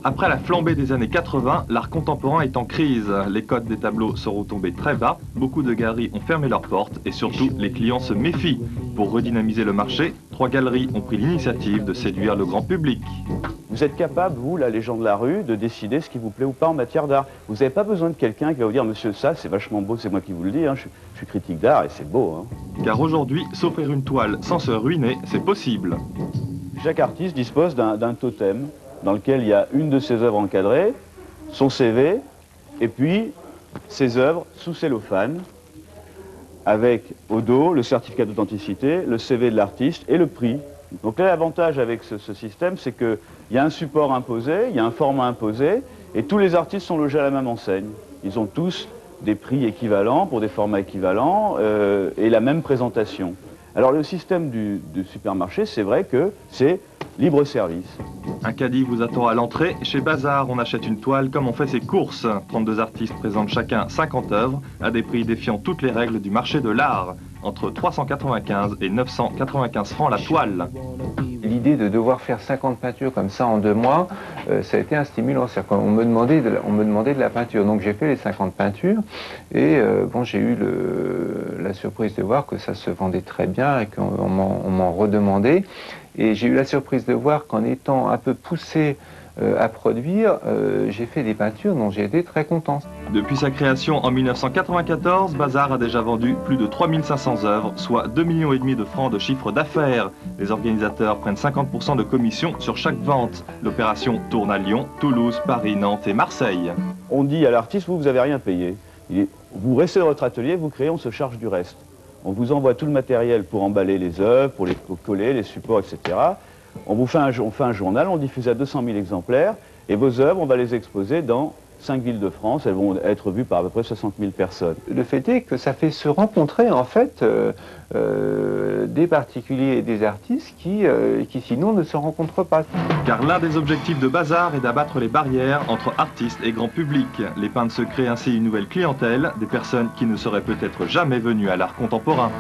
Après la flambée des années 80, l'art contemporain est en crise. Les cotes des tableaux seront tombés très bas, beaucoup de galeries ont fermé leurs portes et surtout, les clients se méfient. Pour redynamiser le marché, 3 galeries ont pris l'initiative de séduire le grand public. Vous êtes capable, vous, la légende de la rue, de décider ce qui vous plaît ou pas en matière d'art. Vous n'avez pas besoin de quelqu'un qui va vous dire « Monsieur, ça, c'est vachement beau, c'est moi qui vous le dis, hein, je suis critique d'art et c'est beau. Hein. » Car aujourd'hui, s'offrir une toile sans se ruiner, c'est possible. Chaque artiste dispose d'un totem dans lequel il y a une de ses œuvres encadrées, son CV, et puis ses œuvres sous cellophane, avec au dos le certificat d'authenticité, le CV de l'artiste et le prix. Donc là, l'avantage avec ce système, c'est qu'il y a un support imposé, il y a un format imposé, et tous les artistes sont logés à la même enseigne. Ils ont tous des prix équivalents pour des formats équivalents et la même présentation. Alors le système du supermarché, c'est vrai que c'est libre service. Un caddie vous attend à l'entrée. Chez Bazar, on achète une toile comme on fait ses courses. 32 artistes présentent chacun 50 œuvres à des prix défiant toutes les règles du marché de l'art. Entre 395 et 995 francs la toile. L'idée de devoir faire 50 peintures comme ça en 2 mois, ça a été un stimulant. On me demandait de la peinture. Donc j'ai fait les 50 peintures et bon, j'ai eu la surprise de voir que ça se vendait très bien et qu'on m'en redemandait. Et j'ai eu la surprise de voir qu'en étant un peu poussé à produire, j'ai fait des peintures dont j'ai été très content. Depuis sa création en 1994, Bazar a déjà vendu plus de 3500 œuvres, soit 2,5 millions de francs de chiffre d'affaires. Les organisateurs prennent 50% de commission sur chaque vente. L'opération tourne à Lyon, Toulouse, Paris, Nantes et Marseille. On dit à l'artiste, vous n'avez rien payé. Vous restez dans votre atelier, vous créez, on se charge du reste. On vous envoie tout le matériel pour emballer les œuvres, pour les coller, les supports, etc. On fait un journal, on diffuse à 200 000 exemplaires, et vos œuvres, on va les exposer dans 5 villes de France, elles vont être vues par à peu près 60 000 personnes. Le fait est que ça fait se rencontrer en fait des particuliers et des artistes qui sinon ne se rencontrent pas. Car l'un des objectifs de Bazar est d'abattre les barrières entre artistes et grand public. Les peintres se créent ainsi une nouvelle clientèle, des personnes qui ne seraient peut-être jamais venues à l'art contemporain.